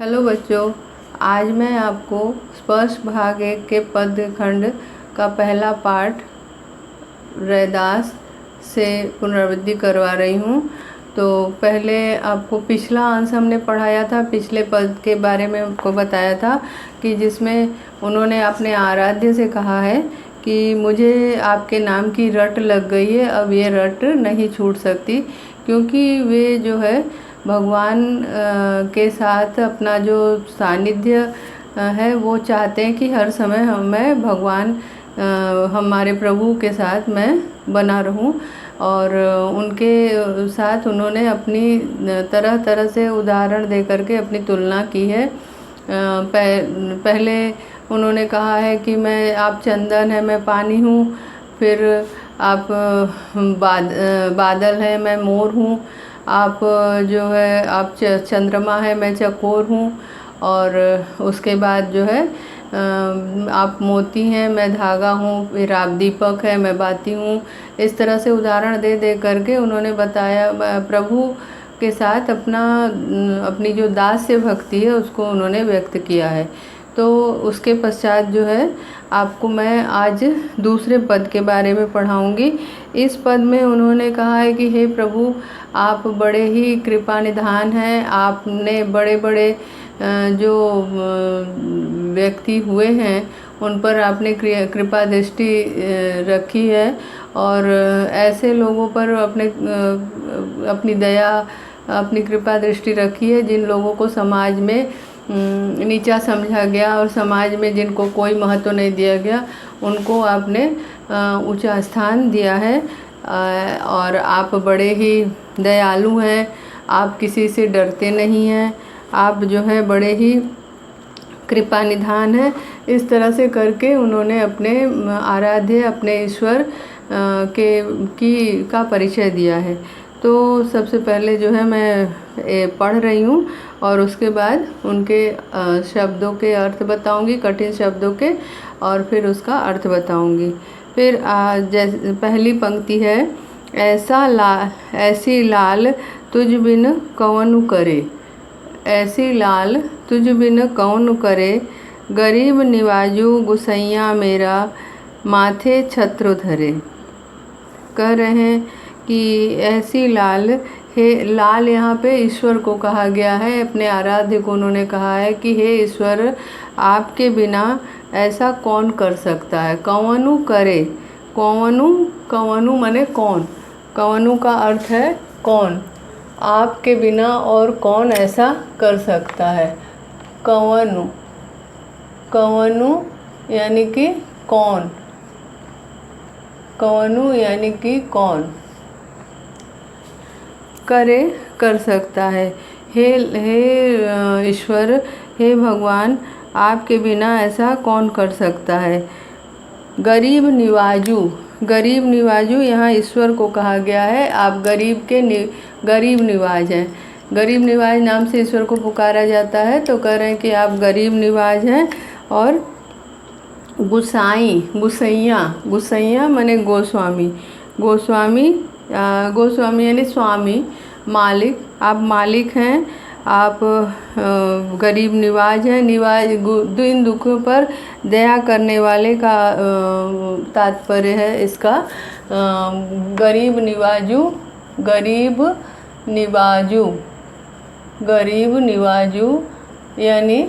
Hello बच्चों, आज मैं आपको स्पर्श भाग 1 के पद्य खंड का पहला पाठ रैदास से पुनरावृत्ति करवा रही हूँ। तो पहले आपको पिछला अंश हमने पढ़ाया था, पिछले पद के बारे में आपको बताया था कि जिसमें उन्होंने अपने आराध्य से कहा है कि मुझे आपके नाम की रट लग गई है, अब ये रट नहीं छूट सकती, क्योंकि वे जो है भगवान के साथ अपना जो सानिध्य है वो चाहते हैं कि हर समय मैं भगवान हमारे प्रभु के साथ मैं बना रहूं। और उनके साथ उन्होंने अपनी तरह तरह से उदाहरण दे करके अपनी तुलना की है। पहले उन्होंने कहा है कि आप चंदन है, मैं पानी हूँ। फिर आप बादल है, मैं मोर हूँ। आप जो है आप चंद्रमा है, मैं चकोर हूँ। और उसके बाद जो है आप मोती हैं, मैं धागा हूँ। फिर आप दीपक है, मैं बाती हूँ। इस तरह से उदाहरण दे दे करके उन्होंने बताया, प्रभु के साथ अपनी जो दास्य भक्ति है उसको उन्होंने व्यक्त किया है। तो उसके पश्चात जो है आपको मैं आज दूसरे पद के बारे में पढ़ाऊंगी। इस पद में उन्होंने कहा है कि हे प्रभु, आप बड़े ही कृपा निधान हैं। आपने बड़े बड़े जो व्यक्ति हुए हैं उन पर आपने कृपा दृष्टि रखी है, और ऐसे लोगों पर अपनी दया, अपनी कृपा दृष्टि रखी है जिन लोगों को समाज में नीचा समझा गया और समाज में जिनको कोई महत्व नहीं दिया गया, उनको आपने ऊंचा स्थान दिया है। और आप बड़े ही दयालु हैं, आप किसी से डरते नहीं हैं, आप जो है बड़े ही कृपा निधान है। इस तरह से करके उन्होंने अपने आराध्य, अपने ईश्वर का परिचय दिया है। तो सबसे पहले जो है मैं पढ़ रही हूँ और उसके बाद उनके शब्दों के अर्थ बताऊंगी, कठिन शब्दों के, और फिर उसका अर्थ बताऊंगी। फिर जैसे पहली पंक्ति है, ऐसी लाल तुझ बिन कौन करे। ऐसी लाल तुझ बिन कौन करे, गरीब निवाजू गुसैया मेरा, माथे छत्र धरे। कह रहे हैं कि ऐसी लाल लाल यहाँ पे ईश्वर को कहा गया है। अपने आराध्य को उन्होंने कहा है कि हे ईश्वर, आपके बिना ऐसा कौन कर सकता है। कौनु करे, कौनु माने कौन, कौनु का अर्थ है कौन। आपके बिना और कौन ऐसा कर सकता है। कौनु यानी कि कौन, कौनु यानी कि कौन कर सकता है। हे ईश्वर, हे भगवान, आपके बिना ऐसा कौन कर सकता है। गरीब निवाजू यहाँ ईश्वर को कहा गया है। आप गरीब निवाज हैं। गरीब निवाज नाम से ईश्वर को पुकारा जाता है। तो कह रहे हैं कि आप गरीब निवाज हैं। और गुसैया माने गोस्वामी यानी स्वामी, मालिक। आप मालिक हैं। आप गरीब निवाज हैं। इन दुखों पर दया करने वाले का तात्पर्य है इसका। गरीब निवाजू यानी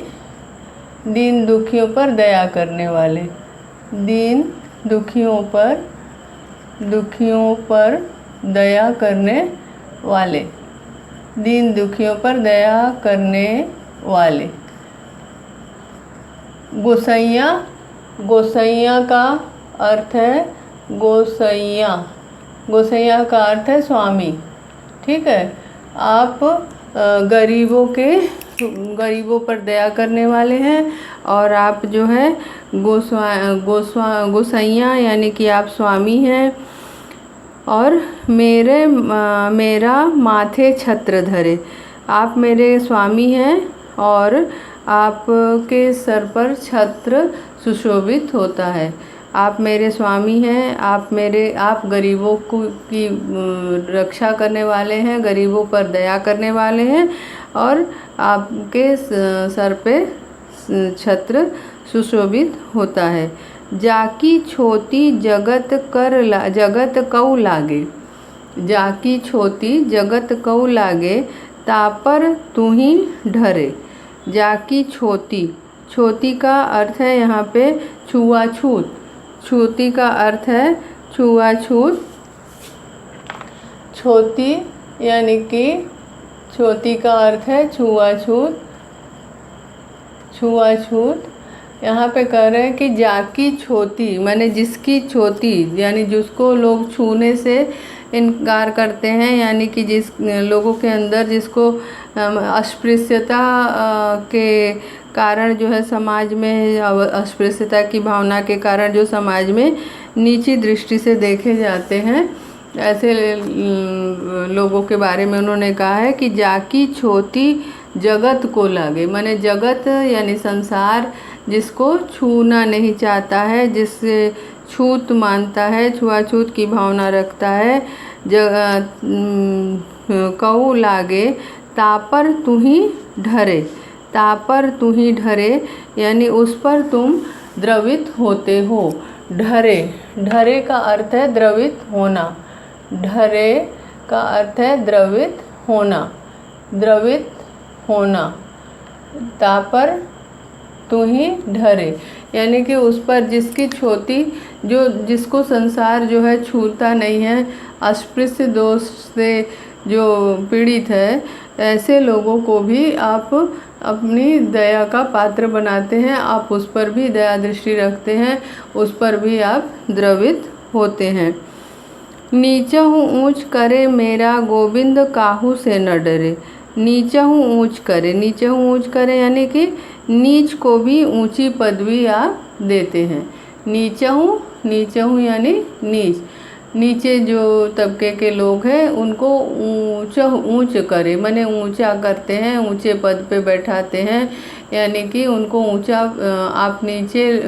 दीन दुखियों पर दया करने वाले। दीन दुखियों पर दया करने वाले। दीन दुखियों पर दया करने वाले। गोसैया का अर्थ है गोसैया का अर्थ है स्वामी। ठीक है। आप गरीबों पर दया करने वाले हैं, और आप जो है गोसैया यानी कि आप स्वामी हैं। और मेरा माथे छत्र धरे। आप मेरे स्वामी हैं और आपके सर पर छत्र सुशोभित होता है। आप मेरे स्वामी हैं, आप गरीबों की रक्षा करने वाले हैं, गरीबों पर दया करने वाले हैं, और आपके सर पे छत्र सुशोभित होता है। जाकी छोती जगत कऊ लागे, जाकी छोती जगत कऊ लागे, तापर तुम्ही ढरे। जाकी छोती, छोती का अर्थ है यहाँ पे छुआछूत, छोती का अर्थ है छुआछूत। छोती यानी कि छोती का अर्थ है छुआछूत, छुआछूत। यहाँ पे कह रहे हैं कि जाकी छोती माने जिसकी छोती, यानी जिसको लोग छूने से इनकार करते हैं, यानी कि जिस लोगों के अंदर जिसको अस्पृश्यता के कारण जो है समाज में अस्पृश्यता की भावना के कारण जो समाज में नीची दृष्टि से देखे जाते हैं, ऐसे लोगों के बारे में उन्होंने कहा है कि जाकी छोती जगत को लागे, माने जगत यानी संसार जिसको छूना नहीं चाहता है, जिससे छूत मानता है, छुआछूत की भावना रखता है। कऊ लागे तापर तुही ढरे, तापर तुही ढरे यानी उस पर तुम द्रवित होते हो। ढरे, ढरे का अर्थ है द्रवित होना, ढरे का अर्थ है द्रवित होना, द्रवित होना। तापर तुही ढरे यानी कि उस पर जिसकी छोती, जो जिसको संसार जो है छूता नहीं है, अस्पृश्य दोष से जो पीड़ित है, ऐसे लोगों को भी आप अपनी दया का पात्र बनाते हैं, आप उस पर भी दया दृष्टि रखते हैं, उस पर भी आप द्रवित होते हैं। नीचहु ऊंच करे मेरा गोविंद काहू से न डरे, नीचहु ऊंच करे, नीचहु ऊंच करे यानी कि नीच को भी ऊंची पदवी आप देते हैं। नीचहु, नीचहु यानी नीच, नीचे जो तबके के लोग हैं उनको ऊंच करे, माने ऊंचा करते हैं, ऊंचे पद पे बैठाते हैं, यानी कि उनको ऊंचा, आप नीचे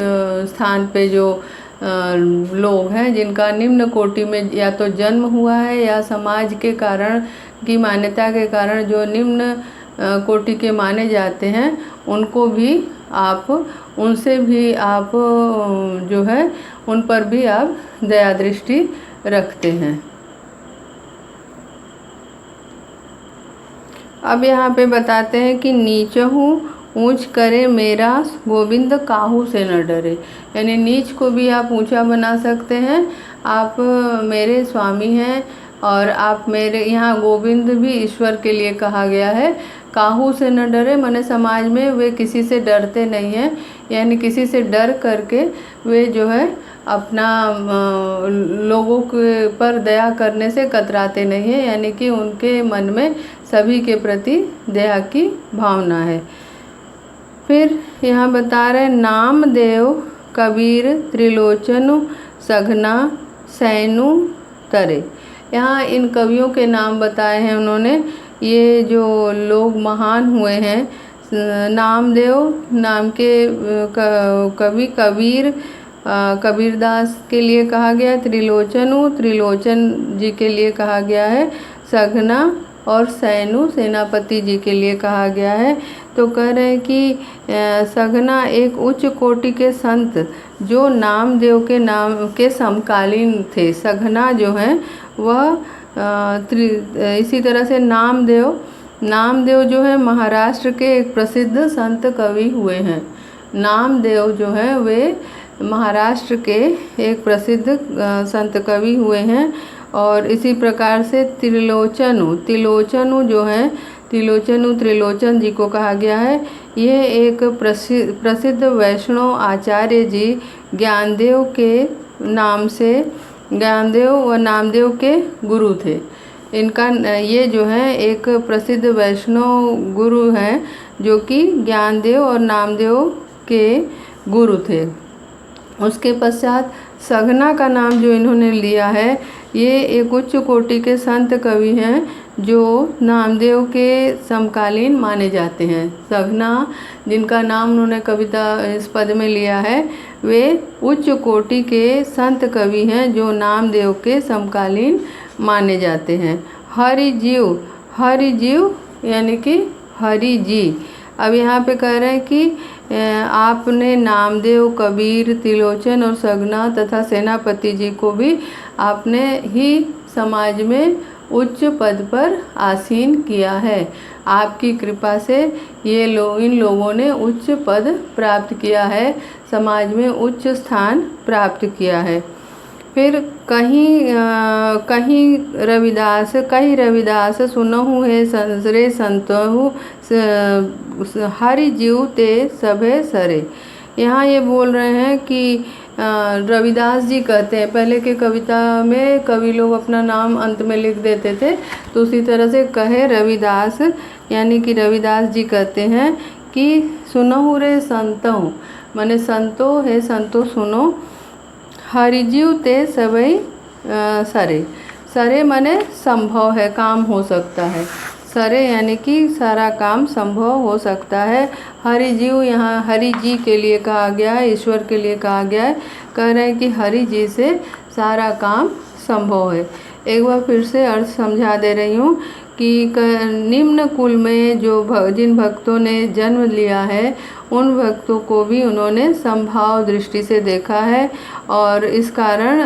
स्थान पे जो लोग हैं जिनका निम्न कोटि में या तो जन्म हुआ है या समाज के कारण की मान्यता के कारण जो निम्न कोटि के माने जाते हैं, उनको भी आप, उनसे भी आप जो है उन पर भी आप दया दृष्टि रखते हैं। अब यहाँ पे बताते हैं कि नीचहु ऊंच करे मेरा गोविंद काहू से न डरे, यानी नीच को भी आप ऊंचा बना सकते हैं। आप मेरे स्वामी हैं और आप मेरे, यहाँ गोविंद भी ईश्वर के लिए कहा गया है। काहू से न डरे माने समाज में वे किसी से डरते नहीं हैं, यानी किसी से डर करके वे जो है अपना लोगों के पर दया करने से कतराते नहीं हैं, यानी कि उनके मन में सभी के प्रति दया की भावना है। फिर यहाँ बता रहे नामदेव कबीर त्रिलोचन सघना सैनु तरे। यहाँ इन कवियों के नाम बताए हैं उन्होंने। ये जो लोग महान हुए हैं, नामदेव नाम के कवि कबीर, कबीरदास के लिए कहा गया, त्रिलोचन जी के लिए कहा गया है, सघना और सैनु सेनापति जी के लिए कहा गया है। तो कह रहे हैं कि सघना एक उच्च कोटि के संत जो नामदेव के नाम के समकालीन थे। सघना जो हैं वह इसी तरह से नामदेव जो है महाराष्ट्र के एक प्रसिद्ध संत कवि हुए हैं। नामदेव जो है वे महाराष्ट्र के एक प्रसिद्ध संत कवि हुए हैं। और इसी प्रकार से त्रिलोचनु जो है, त्रिलोचन जी को कहा गया है। यह एक प्रसिद्ध वैष्णव आचार्य जी ज्ञानदेव के नाम से, ज्ञानदेव व नामदेव के गुरु थे। इनका ये जो है एक प्रसिद्ध वैष्णव गुरु हैं जो कि ज्ञानदेव और नामदेव के गुरु थे। उसके पश्चात सघना का नाम जो इन्होंने लिया है, ये एक उच्च कोटि के संत कवि हैं जो नामदेव के समकालीन माने जाते हैं। सगना, जिनका नाम उन्होंने कविता इस पद में लिया है, वे उच्च कोटि के संत कवि हैं जो नामदेव के समकालीन माने जाते हैं। हरिजीव, हरिजीव यानी कि हरि जी। अब यहाँ पे कह रहे हैं कि आपने नामदेव, कबीर, त्रिलोचन और सगना तथा सेनापति जी को भी आपने ही समाज में उच्च पद पर आसीन किया है। आपकी कृपा से ये इन लोगों ने उच्च पद प्राप्त किया है, समाज में उच्च स्थान प्राप्त किया है। फिर कहीं रविदास सुनहु है रे संतहु हरि जीव ते सभे सरे। यहाँ ये बोल रहे हैं कि रविदास जी कहते हैं, पहले के कविता में कवि लोग अपना नाम अंत में लिख देते थे, तो उसी तरह से कहे रविदास, यानी कि रविदास जी कहते हैं कि सुनहु रे संतहु, माने संतो है संतो सुनो, हरिजीव ते सबई सरे। सरे माने संभव है, काम हो सकता है। सरे यानी कि सारा काम संभव हो सकता है। हरिजीव यहाँ हरि जी के लिए कहा गया है, ईश्वर के लिए कहा गया है। कह रहे हैं कि हरि जी से सारा काम संभव है। एक बार फिर से अर्थ समझा दे रही हूँ कि निम्न कुल में जो जिन भक्तों ने जन्म लिया है, उन भक्तों को भी उन्होंने संभाव दृष्टि से देखा है, और इस कारण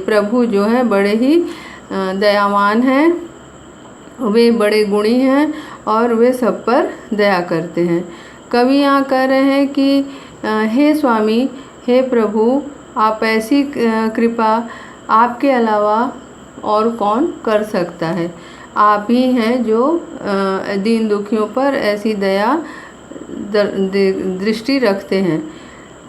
प्रभु जो है बड़े ही दयावान हैं, वे बड़े गुणी हैं और वे सब पर दया करते हैं। कवि यहाँ कह रहे हैं कि हे स्वामी, हे प्रभु, आप ऐसी कृपा आपके अलावा और कौन कर सकता है। आप ही हैं जो दीन दुखियों पर ऐसी दया दृष्टि रखते हैं।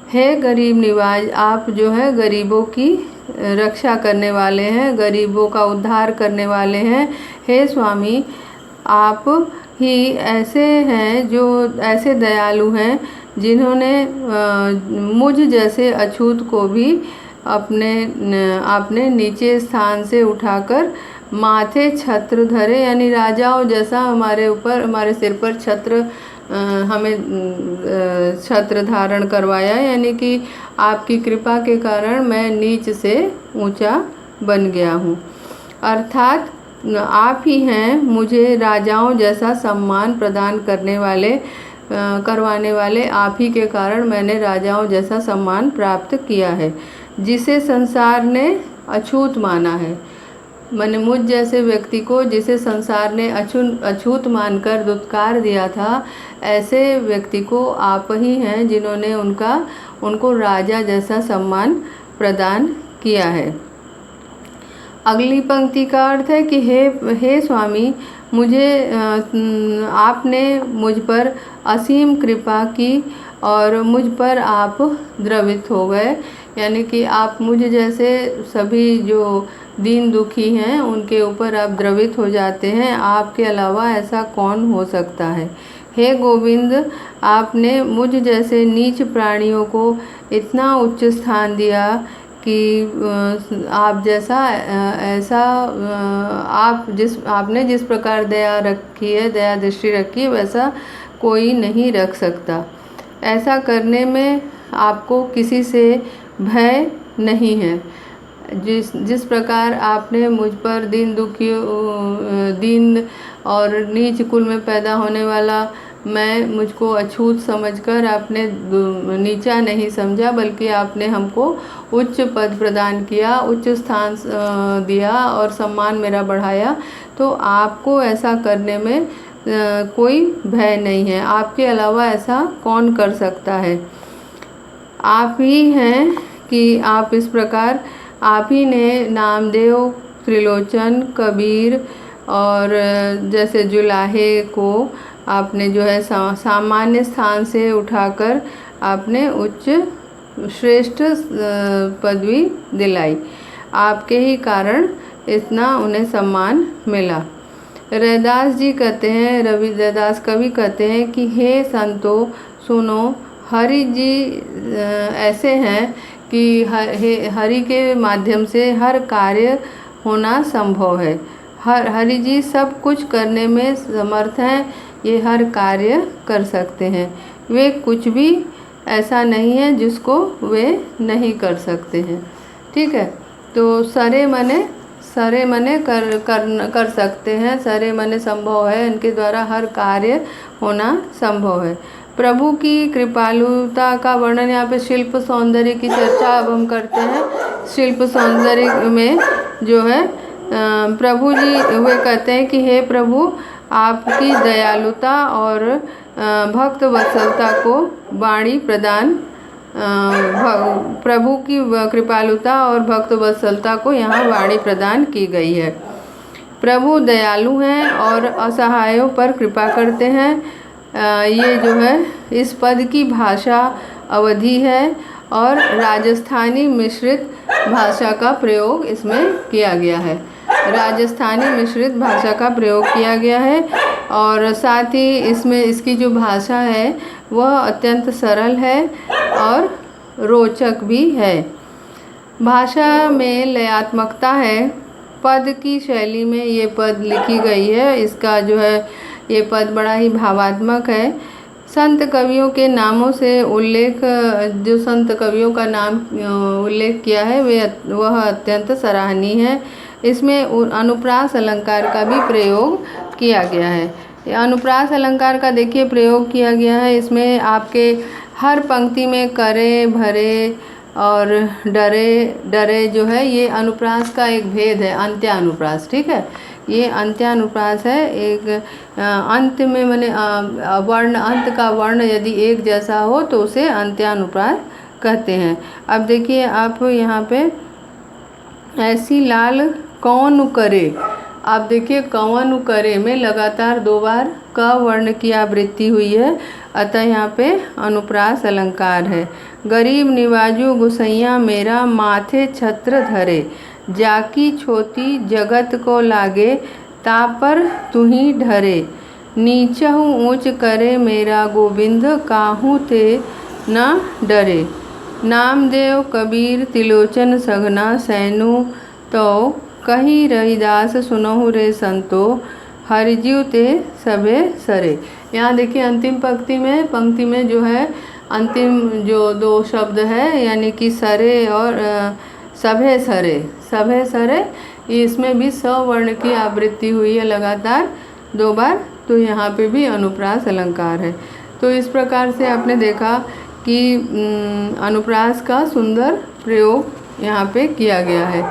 हे गरीब निवाज, आप जो है गरीबों की रक्षा करने वाले हैं, गरीबों का उद्धार करने वाले हैं। हे स्वामी, आप ही ऐसे हैं जो ऐसे दयालु हैं जिन्होंने मुझ जैसे अछूत को भी अपने नीचे स्थान से उठाकर माथे छत्र धरे, यानी राजाओं जैसा हमारे सिर पर हमें छत्र धारण करवाया, यानी कि आपकी कृपा के कारण मैं नीच से ऊंचा बन गया हूँ। अर्थात आप ही हैं मुझे राजाओं जैसा सम्मान प्रदान करवाने वाले। आप ही के कारण मैंने राजाओं जैसा सम्मान प्राप्त किया है, जिसे संसार ने अछूत माना है। मैंने मुझ जैसे व्यक्ति को जिसे संसार ने अछूत मानकर दुत्कार दिया था, ऐसे व्यक्ति को आप ही हैं जिन्होंने उनको राजा जैसा सम्मान प्रदान किया है। अगली पंक्ति का अर्थ है कि हे स्वामी, आपने मुझ पर असीम कृपा की और मुझ पर आप द्रवित हो गए, यानी कि आप मुझ जैसे सभी जो दीन दुखी हैं उनके ऊपर आप द्रवित हो जाते हैं। आपके अलावा ऐसा कौन हो सकता है। हे गोविंद, आपने मुझ जैसे नीच प्राणियों को इतना उच्च स्थान दिया कि आप जैसा आपने जिस प्रकार दया रखी है, दया दृष्टि रखी है, वैसा कोई नहीं रख सकता। ऐसा करने में आपको किसी से भय नहीं है। जिस प्रकार आपने मुझ पर दीन और नीच कुल में पैदा होने वाला मुझको अछूत समझकर आपने नीचा नहीं समझा, बल्कि आपने हमको उच्च पद प्रदान किया, उच्च स्थान दिया और सम्मान मेरा बढ़ाया। तो आपको ऐसा करने में कोई भय नहीं है। आपके अलावा ऐसा कौन कर सकता है। आप ही हैं कि आप इस प्रकार आप ही ने नामदेव, त्रिलोचन, कबीर और जैसे जुलाहे को आपने जो है सामान्य स्थान से उठाकर आपने उच्च श्रेष्ठ पदवी दिलाई। आपके ही कारण इतना उन्हें सम्मान मिला। रैदास जी कहते हैं, रविदास कवि कहते हैं कि हे संतो सुनो, हरि जी ऐसे हैं कि हरि के माध्यम से हर कार्य होना संभव है। हरि जी सब कुछ करने में समर्थ हैं, ये हर कार्य कर सकते हैं। वे कुछ भी ऐसा नहीं है जिसको वे नहीं कर सकते हैं। ठीक है, तो सरे मने कर सकते हैं, सरे मने संभव है, इनके द्वारा हर कार्य होना संभव है। प्रभु की कृपालुता का वर्णन, यहाँ पे शिल्प सौंदर्य की चर्चा अब हम करते हैं। शिल्प सौंदर्य में जो है प्रभु जी वे कहते हैं कि हे प्रभु, आपकी दयालुता और भक्त वत्सलता को वाणी प्रदान, प्रभु की कृपालुता और भक्त वत्सलता को यहाँ वाणी प्रदान की गई है। प्रभु दयालु हैं और असहायों पर कृपा करते हैं। ये जो है इस पद की भाषा अवधी है और राजस्थानी मिश्रित भाषा का प्रयोग इसमें किया गया है। राजस्थानी मिश्रित भाषा का प्रयोग किया गया है और साथ ही इसमें इसकी जो भाषा है वह अत्यंत सरल है और रोचक भी है। भाषा में लयात्मकता है। पद की शैली में ये पद लिखी गई है। इसका जो है ये पद बड़ा ही भावात्मक है। संत कवियों के नामों से उल्लेख, जो संत कवियों का नाम उल्लेख किया है वह अत्यंत सराहनीय है। इसमें अनुप्रास अलंकार का भी प्रयोग किया गया है। अनुप्रास अलंकार का देखिए प्रयोग किया गया है। इसमें आपके हर पंक्ति में करे, भरे और डरे जो है ये अनुप्रास का एक भेद है, अंत्यानुप्रास। ठीक है, ये अंत्यानुप्रास है। एक अंत में मैंने वर्ण, अंत का वर्ण यदि एक जैसा हो तो उसे अंत्यानुप्रास कहते हैं। अब देखिए आप यहाँ पे ऐसी लाल कौन करे, आप देखिए कौन करे में लगातार 2 बार क वर्ण की आवृत्ति हुई है, अतः यहाँ पे अनुप्रास अलंकार है। गरीब निवाजू गुसैया मेरा, माथे छत्र धरे, जाकी छोटी जगत को लागे, तापर तुही ढरे, नीचहु ऊंच करे मेरा गोविंद, काहू ते न डरे। नामदेव कबीर तिलोचन सघना, सैनु तो कही रहीदास सुनहु रे संतो, हरिजीव ते सभे सरे। यहाँ देखिए अंतिम पंक्ति में जो है अंतिम जो 2 शब्द है यानी कि सरे और सभे सरे, इसमें भी स वर्ण की आवृत्ति हुई है लगातार 2 बार, तो यहाँ पे भी अनुप्रास अलंकार है। तो इस प्रकार से आपने देखा कि अनुप्रास का सुंदर प्रयोग यहाँ पे किया गया है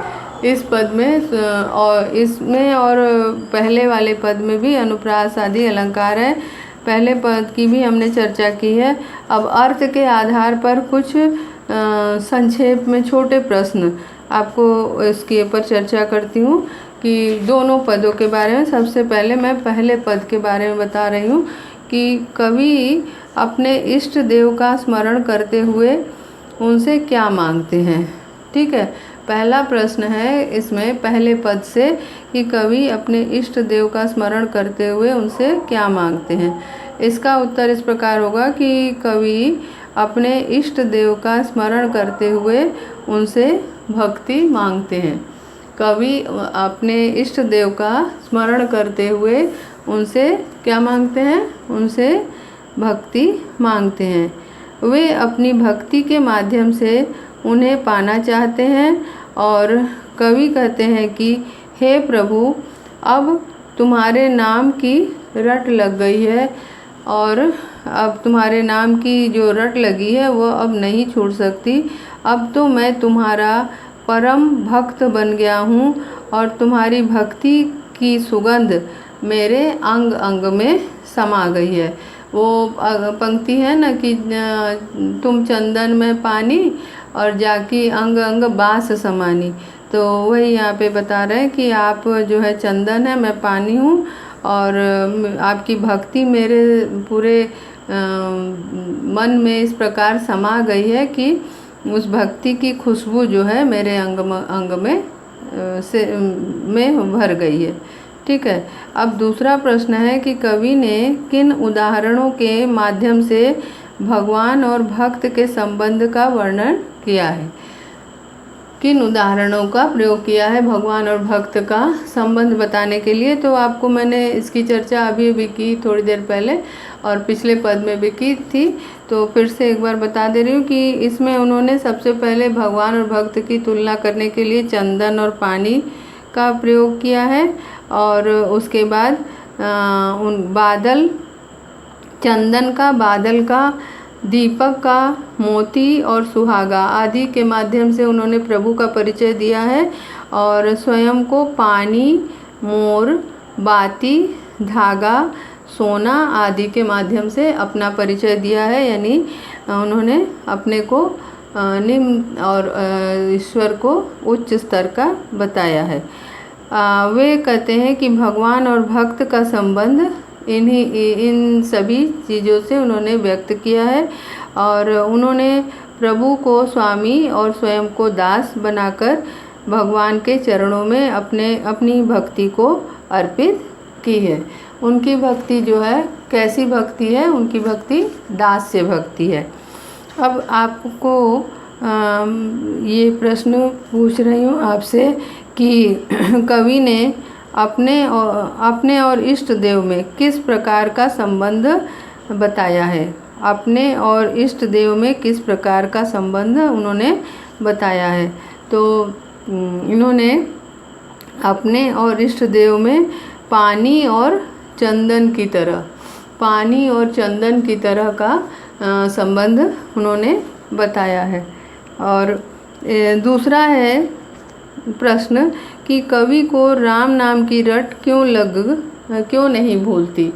इस पद में, और इसमें और पहले वाले पद में भी अनुप्रास आदि अलंकार है। पहले पद की भी हमने चर्चा की है। अब अर्थ के आधार पर कुछ संक्षेप में छोटे प्रश्न आपको इसके ऊपर चर्चा करती हूँ कि दोनों पदों के बारे में। सबसे पहले मैं पहले पद के बारे में बता रही हूँ कि कवि अपने इष्ट देव का स्मरण करते हुए उनसे क्या मांगते हैं। ठीक है, पहला प्रश्न है इसमें पहले पद से कि कवि अपने इष्ट देव का स्मरण करते हुए उनसे क्या मांगते हैं। इसका उत्तर इस प्रकार होगा कि कवि अपने इष्ट देव का स्मरण करते हुए उनसे भक्ति मांगते हैं। कवि अपने इष्ट देव का स्मरण करते हुए उनसे क्या मांगते हैं, उनसे भक्ति मांगते हैं। वे अपनी भक्ति के माध्यम से उन्हें पाना चाहते हैं और कवि कहते हैं कि हे प्रभु, अब तुम्हारे नाम की रट लग गई है और अब तुम्हारे नाम की जो रट लगी है वह अब नहीं छूट सकती। अब तो मैं तुम्हारा परम भक्त बन गया हूँ और तुम्हारी भक्ति की सुगंध मेरे अंग अंग में समा गई है। वो पंक्ति है ना कि तुम चंदन में पानी और जाकी अंग अंग बास समानी, तो वही यहाँ पे बता रहे हैं कि आप जो है चंदन है, मैं पानी हूँ और आपकी भक्ति मेरे पूरे मन में इस प्रकार समा गई है कि उस भक्ति की खुशबू जो है मेरे अंग में भर गई है। ठीक है, अब दूसरा प्रश्न है कि कवि ने किन उदाहरणों के माध्यम से भगवान और भक्त के संबंध का वर्णन किया है। किन उदाहरणों का प्रयोग किया है भगवान और भक्त का संबंध बताने के लिए। तो आपको मैंने इसकी चर्चा अभी अभी की थोड़ी देर पहले और पिछले पद में भी की थी, तो फिर से एक बार बता दे रही हूँ कि इसमें उन्होंने सबसे पहले भगवान और भक्त की तुलना करने के लिए चंदन और पानी का प्रयोग किया है, और उसके बाद उन बादल, चंदन का, बादल का, दीपक का, मोती और सुहागा आदि के माध्यम से उन्होंने प्रभु का परिचय दिया है, और स्वयं को पानी, मोर, बाती, धागा, सोना आदि के माध्यम से अपना परिचय दिया है। यानी उन्होंने अपने को निम्न और ईश्वर को उच्च स्तर का बताया है। वे कहते हैं कि भगवान और भक्त का संबंध इन सभी चीज़ों से उन्होंने व्यक्त किया है, और उन्होंने प्रभु को स्वामी और स्वयं को दास बनाकर भगवान के चरणों में अपनी भक्ति को अर्पित की है। उनकी भक्ति जो है कैसी भक्ति है? उनकी भक्ति दास्य भक्ति है। अब आपको ये प्रश्न पूछ रही हूँ आपसे कि कवि ने अपने और इष्ट देव में किस प्रकार का संबंध बताया है। अपने और इष्ट देव में किस प्रकार का संबंध उन्होंने बताया है। तो इन्होंने अपने और इष्ट देव में पानी और चंदन की तरह का संबंध उन्होंने बताया है। और दूसरा है प्रश्न कि कवि को राम नाम की रट क्यों नहीं भूलती।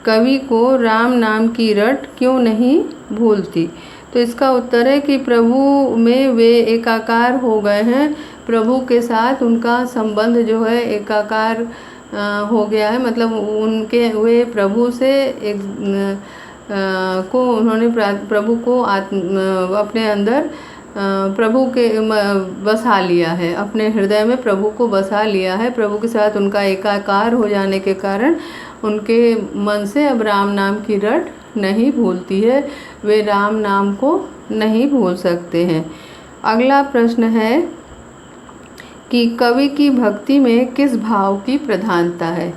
कवि को राम नाम की रट क्यों नहीं भूलती। तो इसका उत्तर है कि प्रभु में वे एकाकार हो गए हैं। प्रभु के साथ उनका संबंध जो है एकाकार हो गया है। मतलब वे प्रभु से प्रभु को अपने अंदर प्रभु के बसा लिया है, अपने हृदय में प्रभु को बसा लिया है। प्रभु के साथ उनका एकाकार हो जाने के कारण उनके मन से अब राम नाम की रट नहीं भूलती है। वे राम नाम को नहीं भूल सकते हैं। अगला प्रश्न है कि कवि की भक्ति में किस भाव की प्रधानता है।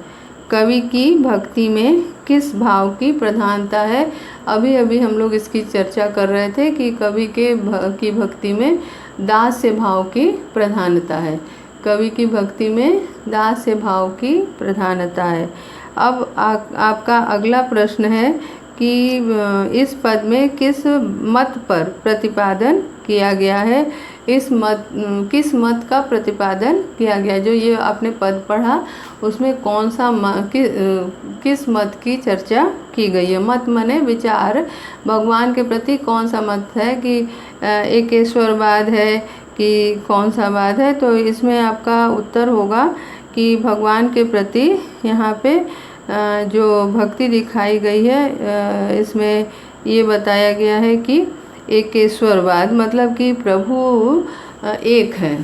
कवि की भक्ति में किस भाव की प्रधानता है। अभी अभी हम लोग इसकी चर्चा कर रहे थे कि कवि की भक्ति में दास्य भाव की प्रधानता है। कवि की भक्ति में दास्य भाव की प्रधानता है। अब आपका अगला प्रश्न है कि इस पद में किस मत पर प्रतिपादन किया गया है। किस मत का प्रतिपादन किया गया। जो ये आपने पद पढ़ा उसमें कौन सा किस मत की चर्चा की गई है। मत माने विचार। भगवान के प्रति कौन सा मत है कि एकेश्वरवाद है कि कौन सा वाद है। तो इसमें आपका उत्तर होगा कि भगवान के प्रति यहाँ पे जो भक्ति दिखाई गई है इसमें ये बताया गया है कि एकेश्वरवाद, मतलब कि प्रभु एक है।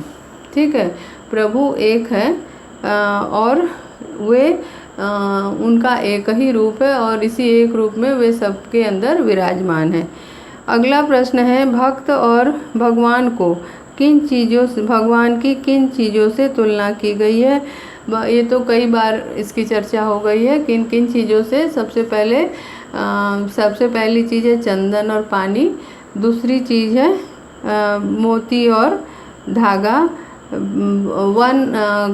ठीक है, प्रभु एक है और वे उनका एक ही रूप है और इसी एक रूप में वे सबके अंदर विराजमान है। अगला प्रश्न है भक्त और भगवान को भगवान की किन चीज़ों से तुलना की गई है। ये तो कई बार इसकी चर्चा हो गई है। किन किन चीज़ों से। सबसे पहली चीज़ है चंदन और पानी। दूसरी चीज़ है मोती और धागा,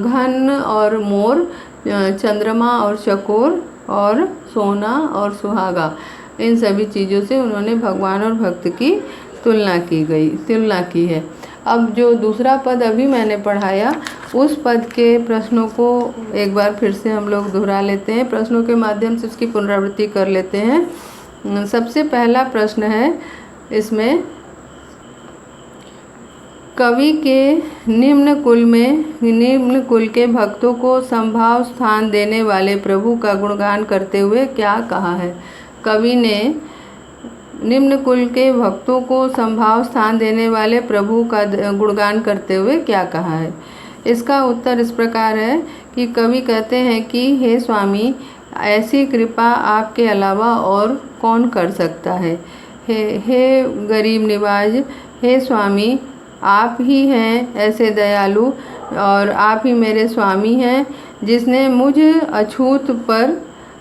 घन और मोर, चंद्रमा और चकोर, और सोना और सुहागा। इन सभी चीज़ों से उन्होंने भगवान और भक्त की तुलना की है। अब जो दूसरा पद अभी मैंने पढ़ाया उस पद के प्रश्नों को एक बार फिर से हम लोग दोहरा लेते हैं। प्रश्नों के माध्यम से उसकी पुनरावृत्ति कर लेते हैं। सबसे पहला प्रश्न है इसमें, कवि के निम्न कुल के भक्तों को संभाव स्थान देने वाले प्रभु का गुणगान करते हुए क्या कहा है। कवि ने निम्न कुल के भक्तों को संभाव स्थान देने वाले प्रभु का गुणगान करते हुए क्या कहा है। इसका उत्तर इस प्रकार है कि कवि कहते हैं कि हे स्वामी, ऐसी कृपा आपके अलावा और कौन कर सकता है। हे गरीब निवाज, हे स्वामी, आप ही हैं ऐसे दयालु और आप ही मेरे स्वामी हैं, जिसने मुझ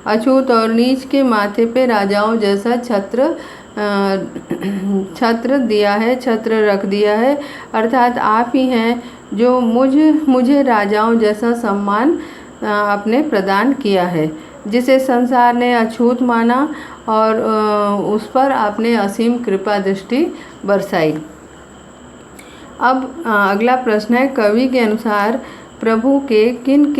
अछूत और नीच के माथे पे राजाओं जैसा छत्र दिया है, छत्र रख दिया है। अर्थात आप ही हैं जो मुझे राजाओं जैसा सम्मान आपने प्रदान किया है, जिसे संसार ने अछूत माना और उस पर आपने असीम कृपा दृष्टि बरसाई। अब अगला प्रश्न है, कवि के अनुसार प्रभु ने किन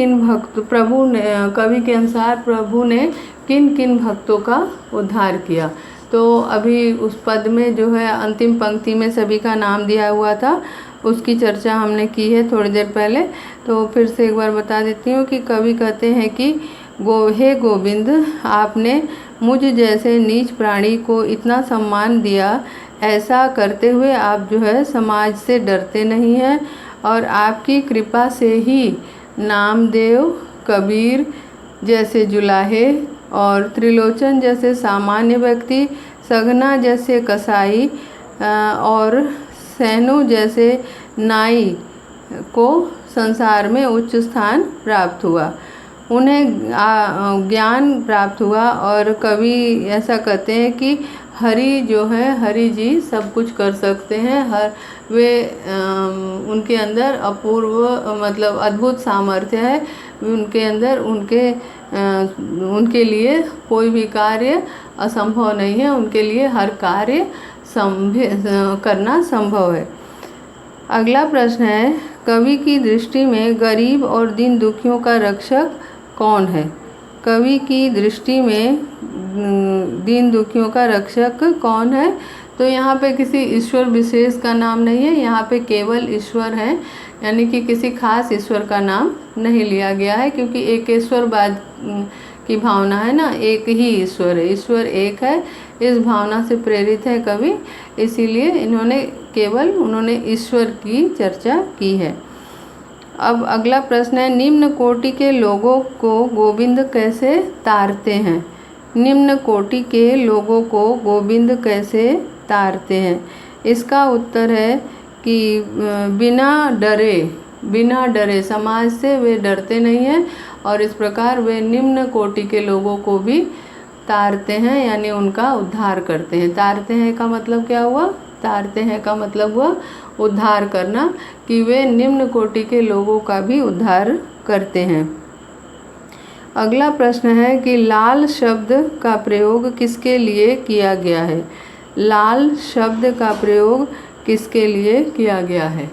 किन भक्तों का उद्धार किया। तो अभी उस पद में जो है अंतिम पंक्ति में सभी का नाम दिया हुआ था, उसकी चर्चा हमने की है थोड़ी देर पहले। तो फिर से एक बार बता देती हूँ कि कवि कहते हैं कि हे गोविंद, आपने मुझ जैसे नीच प्राणी को इतना सम्मान दिया, ऐसा करते हुए आप जो है समाज से डरते नहीं हैं और आपकी कृपा से ही नामदेव, कबीर जैसे जुलाहे और त्रिलोचन जैसे सामान्य व्यक्ति, सघना जैसे कसाई और सैनु जैसे नाई को संसार में उच्च स्थान प्राप्त हुआ, उन्हें ज्ञान प्राप्त हुआ। और कवि ऐसा कहते हैं कि हरि जी सब कुछ कर सकते हैं, उनके अंदर अपूर्व मतलब अद्भुत सामर्थ्य है, उनके अंदर उनके लिए कोई भी कार्य असंभव नहीं है, उनके लिए हर कार्य करना संभव है। अगला प्रश्न है, कवि की दृष्टि में गरीब और दीन दुखियों का रक्षक कौन है। कवि की दृष्टि में दीन दुखियों का रक्षक कौन है। तो यहाँ पे किसी ईश्वर विशेष का नाम नहीं है, यहाँ पे केवल ईश्वर है, यानी कि किसी खास ईश्वर का नाम नहीं लिया गया है, क्योंकि एकेश्वरवाद की भावना है ना, एक ही ईश्वर है, ईश्वर एक है, इस भावना से प्रेरित है कवि, इसीलिए उन्होंने ईश्वर की चर्चा की है। अब अगला प्रश्न है, निम्न कोटि के लोगों को गोविंद कैसे तारते हैं। निम्न कोटि के लोगों को गोविंद कैसे तारते हैं। इसका उत्तर है कि बिना डरे समाज से वे डरते नहीं हैं और इस प्रकार वे निम्न कोटि के लोगों को भी तारते हैं, यानी उनका उद्धार करते हैं। तारते हैं का मतलब क्या हुआ? तारते हैं का मतलब हुआ उद्धार करना, कि वे निम्न कोटि के लोगों का भी उद्धार करते हैं। अगला प्रश्न है कि लाल शब्द का प्रयोग किसके लिए किया गया है। लाल शब्द का प्रयोग किसके लिए किया गया है।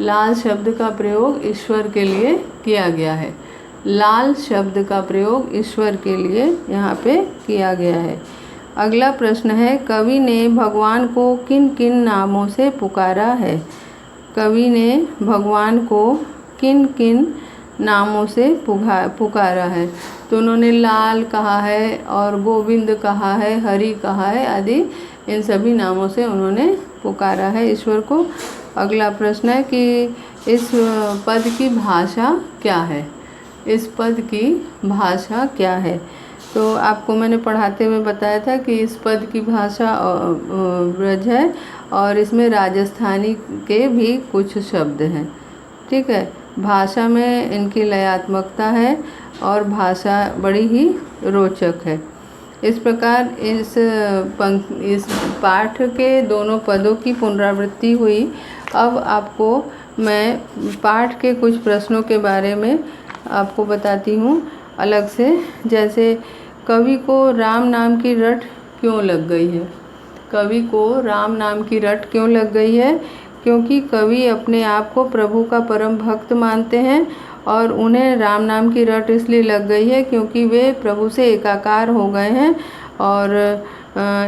लाल शब्द का प्रयोग ईश्वर के लिए किया गया है। लाल शब्द का प्रयोग ईश्वर के लिए यहाँ पे किया गया है। अगला प्रश्न है, कवि ने भगवान को किन किन नामों से पुकारा है। कवि ने भगवान को किन किन नामों से पुकारा है। तो उन्होंने लाल कहा है और गोविंद कहा है, हरि कहा है आदि, इन सभी नामों से उन्होंने पुकारा है ईश्वर को। अगला प्रश्न है कि इस पद की भाषा क्या है। इस पद की भाषा क्या है। तो आपको मैंने पढ़ाते हुए बताया था कि इस पद की भाषा ब्रज है और इसमें राजस्थानी के भी कुछ शब्द हैं। ठीक है, भाषा में इनकी लयात्मकता है और भाषा बड़ी ही रोचक है। इस प्रकार इस पाठ के दोनों पदों की पुनरावृत्ति हुई। अब आपको मैं पाठ के कुछ प्रश्नों के बारे में आपको बताती हूँ अलग से। जैसे कवि को राम नाम की रट क्यों लग गई है। कवि को राम नाम की रट क्यों लग गई है? क्योंकि कवि अपने आप को प्रभु का परम भक्त मानते हैं और उन्हें राम नाम की रट इसलिए लग गई है क्योंकि वे प्रभु से एकाकार हो गए हैं और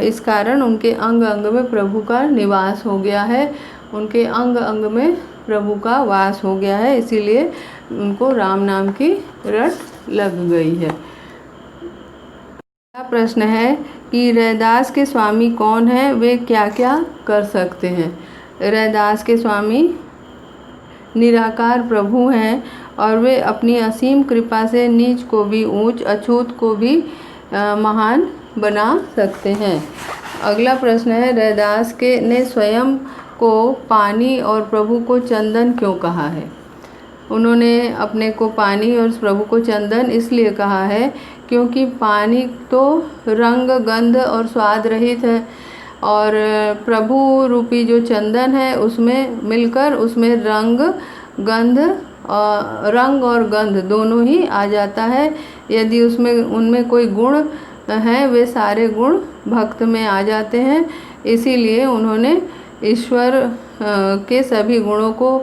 इस कारण उनके अंग अंग में प्रभु का निवास हो गया है, उनके अंग अंग में प्रभु का वास हो गया है, इसीलिए उनको राम नाम की रट लग गई है। अगला प्रश्न है कि रैदास के स्वामी कौन है, वे क्या क्या कर सकते हैं। रैदास के स्वामी निराकार प्रभु हैं और वे अपनी असीम कृपा से नीच को भी ऊंच, अछूत को भी महान बना सकते हैं। अगला प्रश्न है, रैदास ने स्वयं को पानी और प्रभु को चंदन क्यों कहा है? उन्होंने अपने को पानी और प्रभु को चंदन इसलिए कहा है क्योंकि पानी तो रंग, गंध और स्वाद रहित है और प्रभु रूपी जो चंदन है उसमें मिलकर उसमें रंग और गंध दोनों ही आ जाता है। यदि उनमें कोई गुण है, वे सारे गुण भक्त में आ जाते हैं। इसीलिए उन्होंने ईश्वर के सभी गुणों को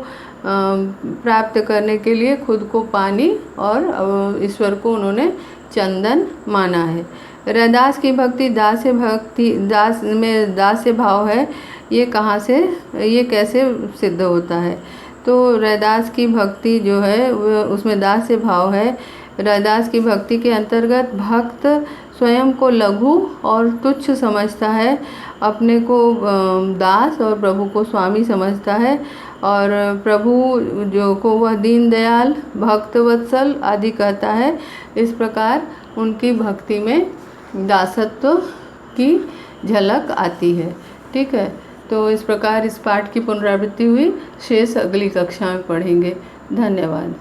प्राप्त करने के लिए खुद को पानी और ईश्वर को उन्होंने चंदन माना है। रैदास की भक्ति दास में दास्य भाव है, ये कैसे सिद्ध होता है? तो रैदास की भक्ति जो है उसमें दास्य भाव है। रैदास की भक्ति के अंतर्गत भक्त स्वयं को लघु और तुच्छ समझता है, अपने को दास और प्रभु को स्वामी समझता है और प्रभु जो को वह दीन दयाल, भक्त वत्सल आदि कहता है। इस प्रकार उनकी भक्ति में दासत्व की झलक आती है। ठीक है, तो इस प्रकार इस पाठ की पुनरावृत्ति हुई। शेष अगली कक्षा में पढ़ेंगे। धन्यवाद।